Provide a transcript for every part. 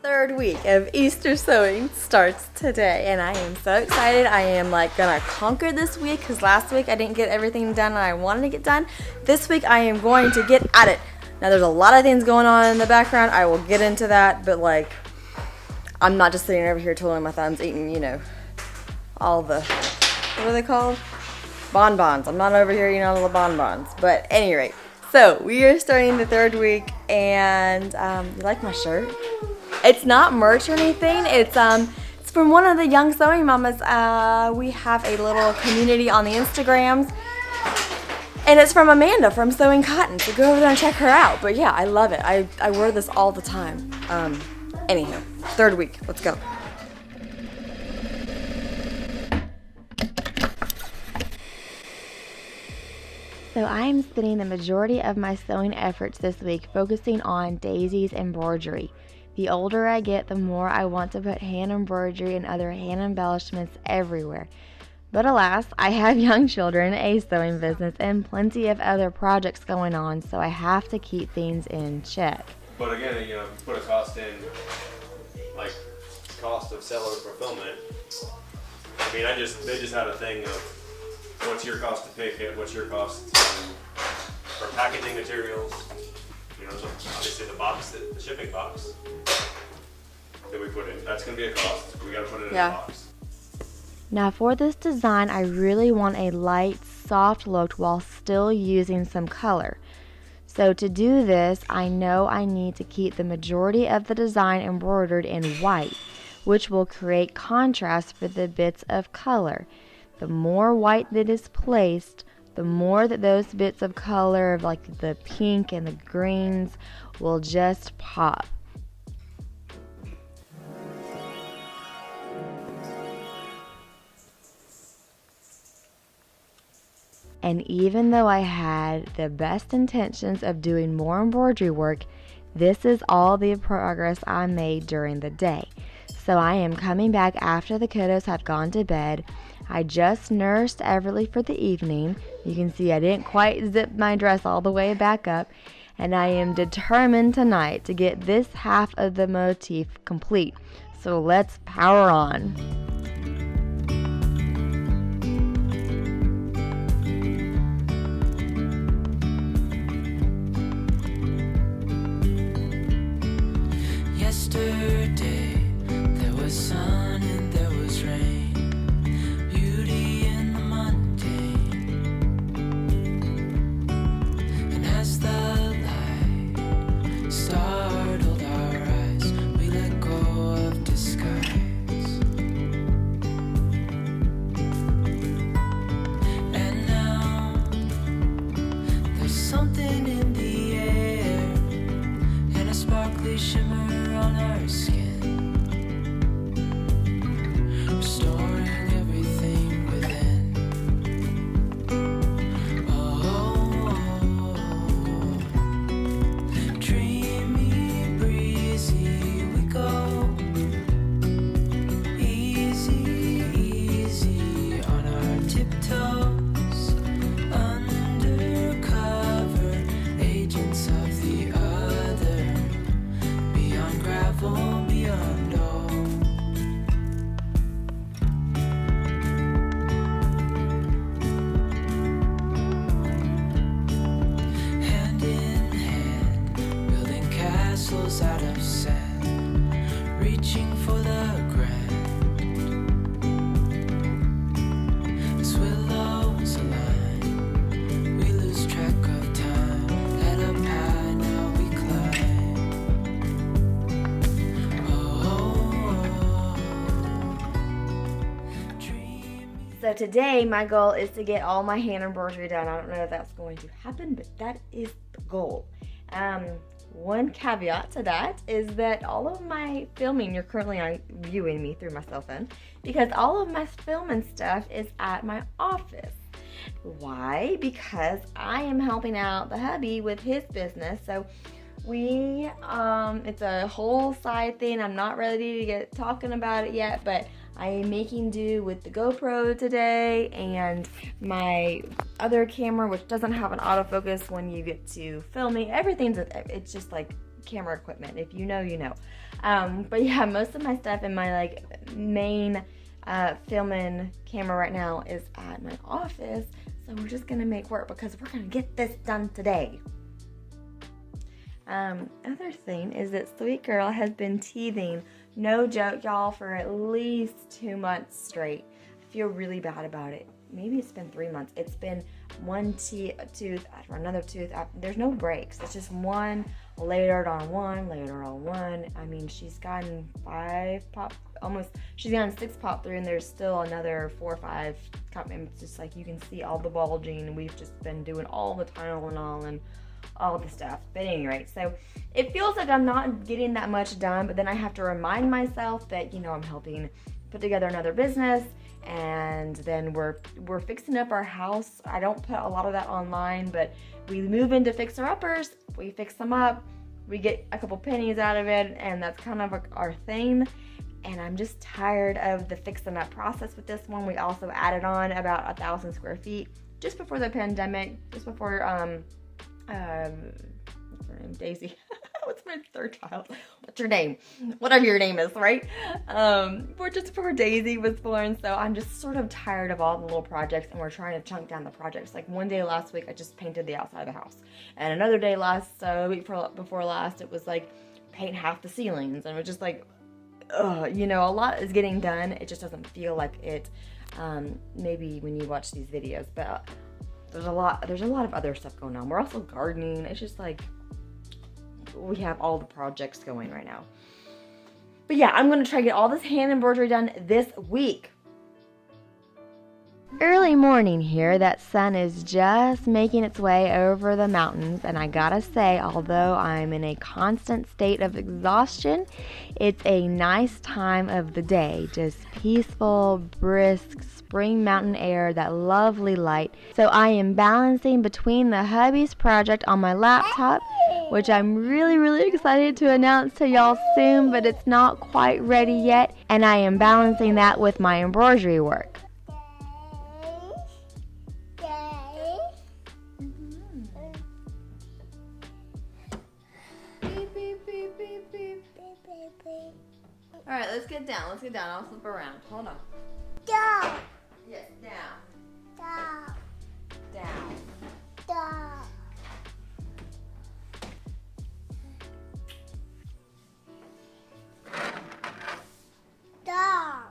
third week of Easter sewing starts today, and I am so excited. I am like gonna conquer this week because last week I didn't get everything done I wanted to get done. This week I am going to get at it. Now there's a lot of things going on in the background. I will get into that, but like I'm not just sitting over here twiddling my thumbs eating, you know, all the, what are they called? Bonbons. I'm not over here eating all the bonbons. But at any rate, so we are starting the third week, and you like my shirt? It's not merch or anything. It's from one of the young sewing mamas. We have a little community on the Instagrams, and it's from Amanda from Sewing Cotton. So go over there and check her out. But yeah, I love it. I wear this all the time. Anywho, third week. Let's go. So I am spending the majority of my sewing efforts this week focusing on Daisy's embroidery. The older I get, the more I want to put hand embroidery and other hand embellishments everywhere. But alas, I have young children, a sewing business, and plenty of other projects going on, so I have to keep things in check. But again, you know, if you put a cost in, like cost of seller fulfillment, I mean, they just had a thing of what's your cost to pick it, what's your cost for packaging materials, you know, so obviously the shipping box that we put in, that's going to be a cost. We got to put it in a box. Now for this design, I really want a light, soft look while still using some color. So to do this, I know I need to keep the majority of the design embroidered in white, which will create contrast for the bits of color. The more white that is placed, the more that those bits of color, like the pink and the greens, will just pop. And even though I had the best intentions of doing more embroidery work, this is all the progress I made during the day. So I am coming back after the kiddos have gone to bed. I just nursed Everly for the evening. You can see I didn't quite zip my dress all the way back up. And I am determined tonight to get this half of the motif complete. So let's power on. Yesterday, there was sun and there was rain, beauty in the mundane. And as the light startled our eyes, we let go of disguise. And now, there's something in the air, and a sparkly shimmer on our skin, restoring everything within. Oh, dreamy, breezy, we go. Easy, easy on our tiptoes, undercover agents of the other. Beyond gravel, beyond all. Hand in hand, building castles out of sand, reaching for the grand. As willows align, we lose track of time. Head up high, now we climb. So today my goal is to get all my hand embroidery done. I don't know if that's going to happen, but that is the goal. One caveat to that is that all of my filming, you're currently viewing me through my cell phone, because all of my filming stuff is at my office. Why? Because I am helping out the hubby with his business. So it's a whole side thing. I'm not ready to get talking about it yet, but I am making do with the GoPro today and my other camera, which doesn't have an autofocus when you get to filming. It's just like camera equipment. If you know, you know. But yeah, most of my stuff in my like main filming camera right now is at my office. So we're just gonna make work because we're gonna get this done today. Other thing is that Sweet Girl has been teething, no joke, y'all, for at least 2 months straight. I feel really bad about it. Maybe it's been 3 months. It's been one tooth after another tooth. There's no breaks. It's just one layered on one, layered on one. I mean, she's gotten 5 pop, almost, she's gotten 6 pop through, and there's still another 4 or 5 coming. It's just like you can see all the bulging, and we've just been doing all the Tylenol and all the stuff. But at any rate, so it feels like I'm not getting that much done, but then I have to remind myself that, you know, I'm helping put together another business, and then we're fixing up our house. I don't put a lot of that online, but we move into fixer-uppers, we fix them up, we get a couple pennies out of it, and that's kind of our thing. And I'm just tired of the fixing up process with this one. We also added on about 1,000 square feet just before the pandemic, just before what's her name? Daisy. What's my third child? What's your name? Whatever your name is, right? Just before Daisy was born, so I'm just sort of tired of all the little projects, and we're trying to chunk down the projects. Like one day last week, I just painted the outside of the house, and another day week before last, it was like paint half the ceilings, and it was just like, you know, a lot is getting done. It just doesn't feel like it. Maybe when you watch these videos, but there's a lot of other stuff going on. We're also gardening. It's just like we have all the projects going right now. But yeah, I'm gonna try to get all this hand embroidery done this week. Early morning here, that sun is just making its way over the mountains, and I gotta say, although I'm in a constant state of exhaustion, it's a nice time of the day. Just peaceful, brisk, spring mountain air, that lovely light. So I am balancing between the hubby's project on my laptop, which I'm really, really excited to announce to y'all soon, but it's not quite ready yet, and I am balancing that with my embroidery work. All right, let's get down. I'll flip around. Hold on. Down. Yes, down. Down. Down. Down. Down.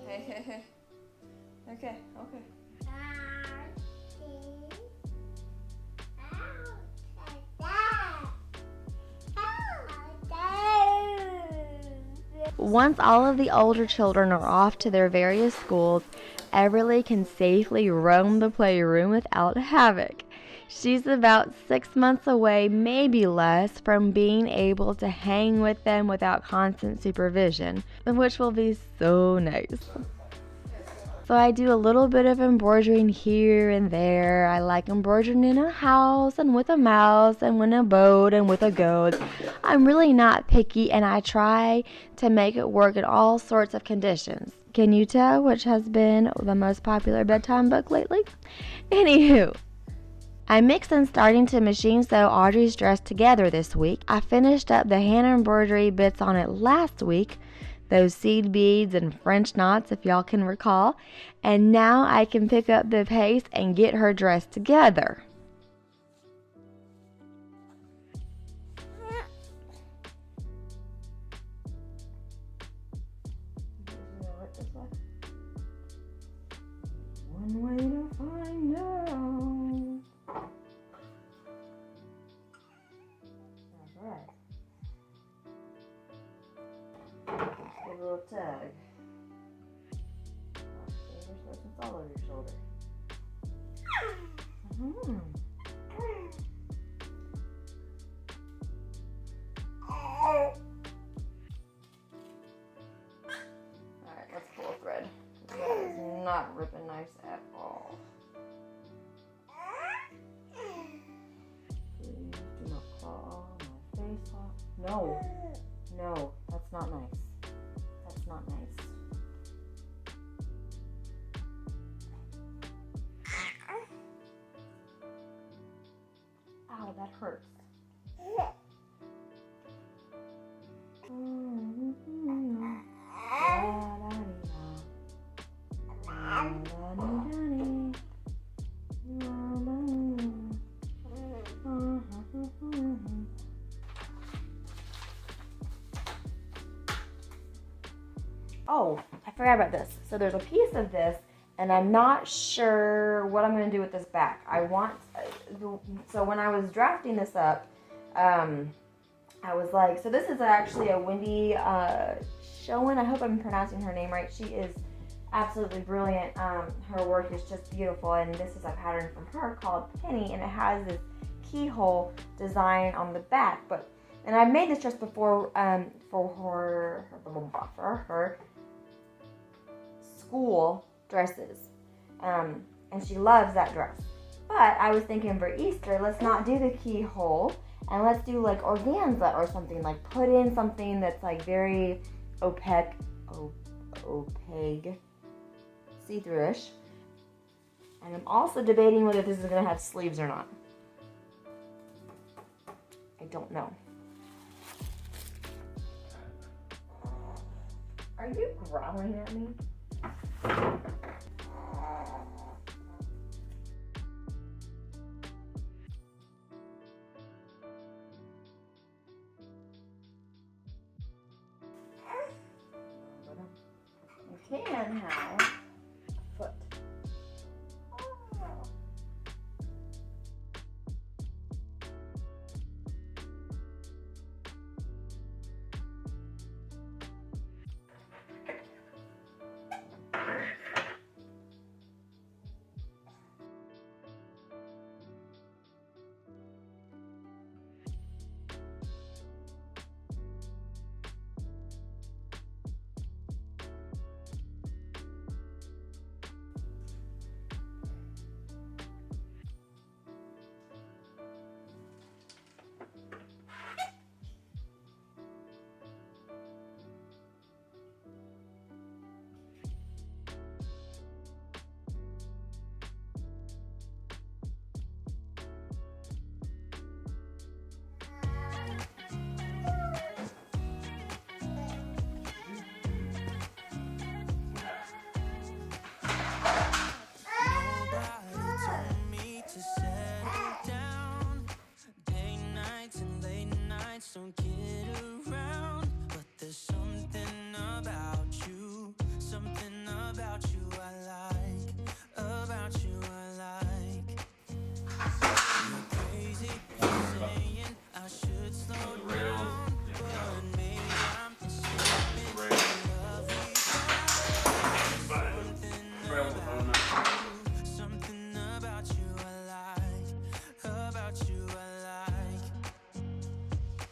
Hey. Okay. Once all of the older children are off to their various schools, Everly can safely roam the playroom without havoc. She's about 6 months away, maybe less, from being able to hang with them without constant supervision, which will be so nice. So I do a little bit of embroidering here and there. I like embroidering in a house and with a mouse and with a boat and with a goat. I'm really not picky, and I try to make it work in all sorts of conditions. Can you tell which has been the most popular bedtime book lately? Anywho, I'm mixed and starting to machine sew Audrey's dress together this week. I finished up the hand embroidery bits on it last week, those seed beads and French knots, if y'all can recall, and now I can pick up the pace and get her dress together. One way to find out. All right. Give a little tug. Fingers nice and all over your shoulder. Alright, let's pull a thread. That is not ripping nice at all. Please do not claw my face off. No, that's not nice. That's not nice. Ow. God, that hurts. Oh, I forgot about this. So there's a piece of this, and I'm not sure what I'm going to do with this back. So when I was drafting this up, I was like, so this is actually a Wendy Schoen. I hope I'm pronouncing her name right. She is absolutely brilliant. Her work is just beautiful, and this is a pattern from her called Penny, and it has this keyhole design on the back. And I made this just before for her school dresses, and she loves that dress. But I was thinking for Easter, let's not do the keyhole, and let's do like organza or something, like put in something that's like very opaque, see-through-ish. And I'm also debating whether this is going to have sleeves or not. I don't know. Are you growling at me? You can have foot. Don't get around, but there's something about you I like, about you I like. You're crazy for saying I should slow down, but maybe I'm consuming something about you I like, about you I like.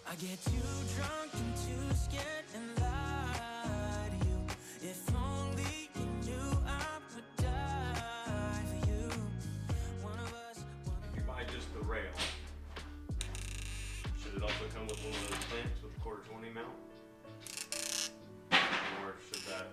I get too drunk and too scared and lie to you. If only you knew I would die for you. One of us. If you buy just the rail, should it also come with one of those clamps with a 1/4-20 mount? Or should that?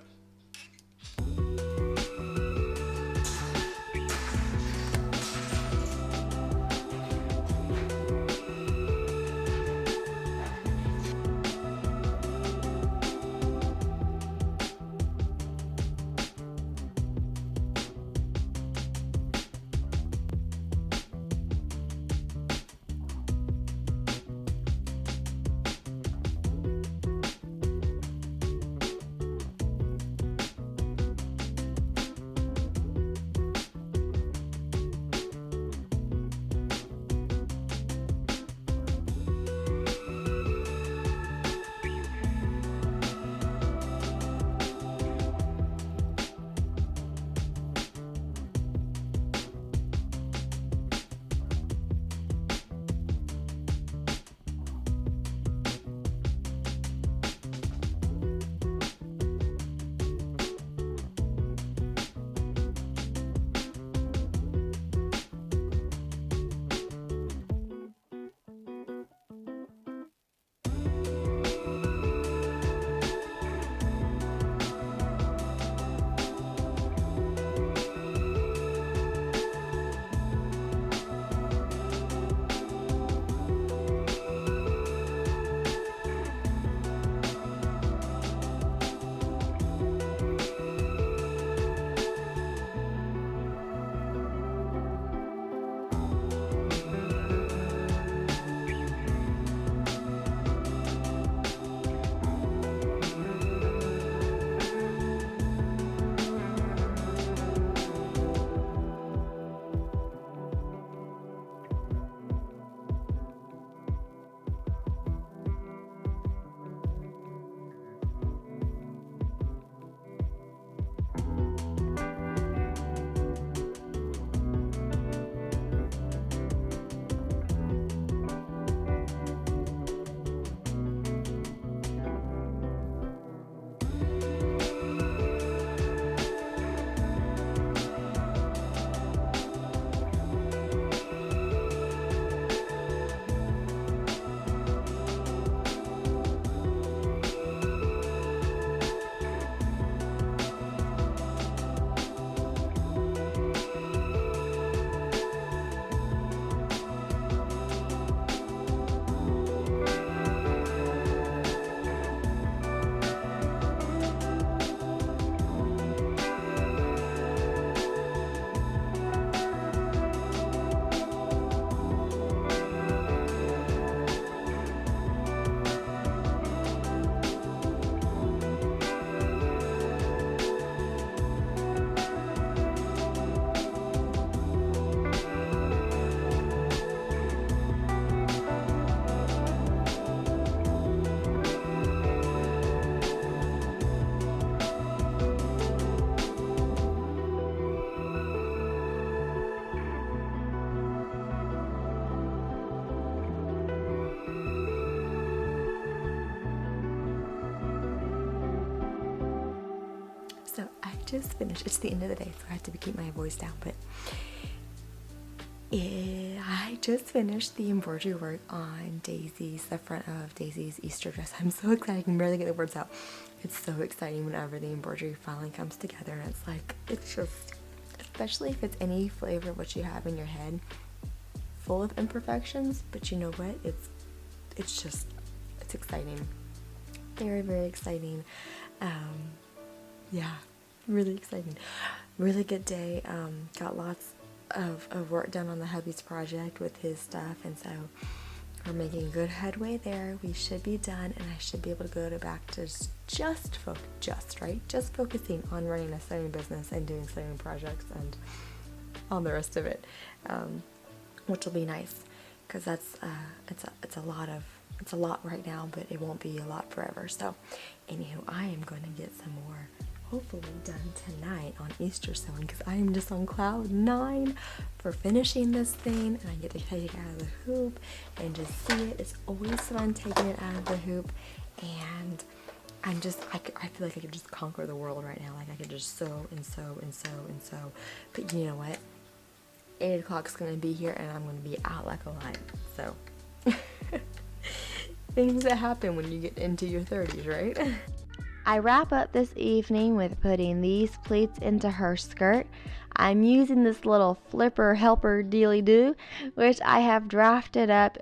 just finished. It's the end of the day, so I have to keep my voice down, but I just finished the embroidery work on Daisy's, the front of Daisy's Easter dress. I'm so excited. I can barely get the words out. It's so exciting whenever the embroidery finally comes together, and it's like, it's just, especially if it's any flavor of what you have in your head, full of imperfections, but you know what? It's just, it's exciting. Very, very exciting. Yeah, really exciting. Really good day. Got lots of work done on the hubby's project with his stuff, and so we're making good headway there. We should be done, and I should be able to go back to just focusing on running a sewing business and doing sewing projects and all the rest of it, which will be nice, because that's it's a lot right now, but it won't be a lot forever. So anywho, I am going to get some more hopefully done tonight on Easter sewing, because I am just on cloud 9 for finishing this thing, and I get to take it out of the hoop and just see it. It's always fun taking it out of the hoop, and I feel like I could just conquer the world right now. Like I could just sew and sew and sew and sew. But you know what? 8 o'clock's gonna be here, and I'm gonna be out like a light. So things that happen when you get into your 30s, right? I wrap up this evening with putting these pleats into her skirt. I'm using this little flipper helper dealy-doo, which I have drafted up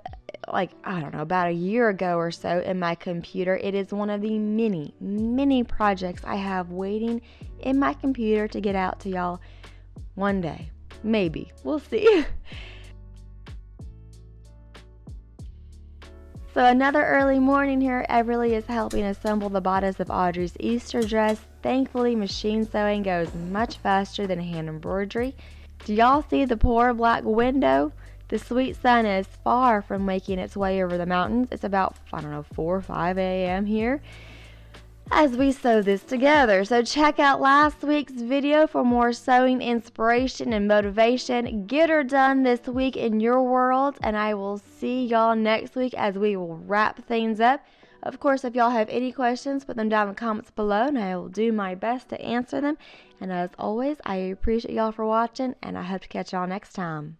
like, I don't know, about a year ago or so in my computer. It is one of the many projects I have waiting in my computer to get out to y'all one day. Maybe. We'll see. So another early morning here. Everly is helping assemble the bodice of Audrey's Easter dress. Thankfully, machine sewing goes much faster than hand embroidery. Do y'all see the poor black window? The sweet sun is far from making its way over the mountains. It's about, 4 or 5 a.m. here as we sew this together. So check out last week's video for more sewing inspiration and motivation. Get her done this week in your world, and I will see y'all next week as we will wrap things up. Of course, if y'all have any questions, put them down in the comments below, and I will do my best to answer them. And as always, I appreciate y'all for watching, and I hope to catch y'all next time.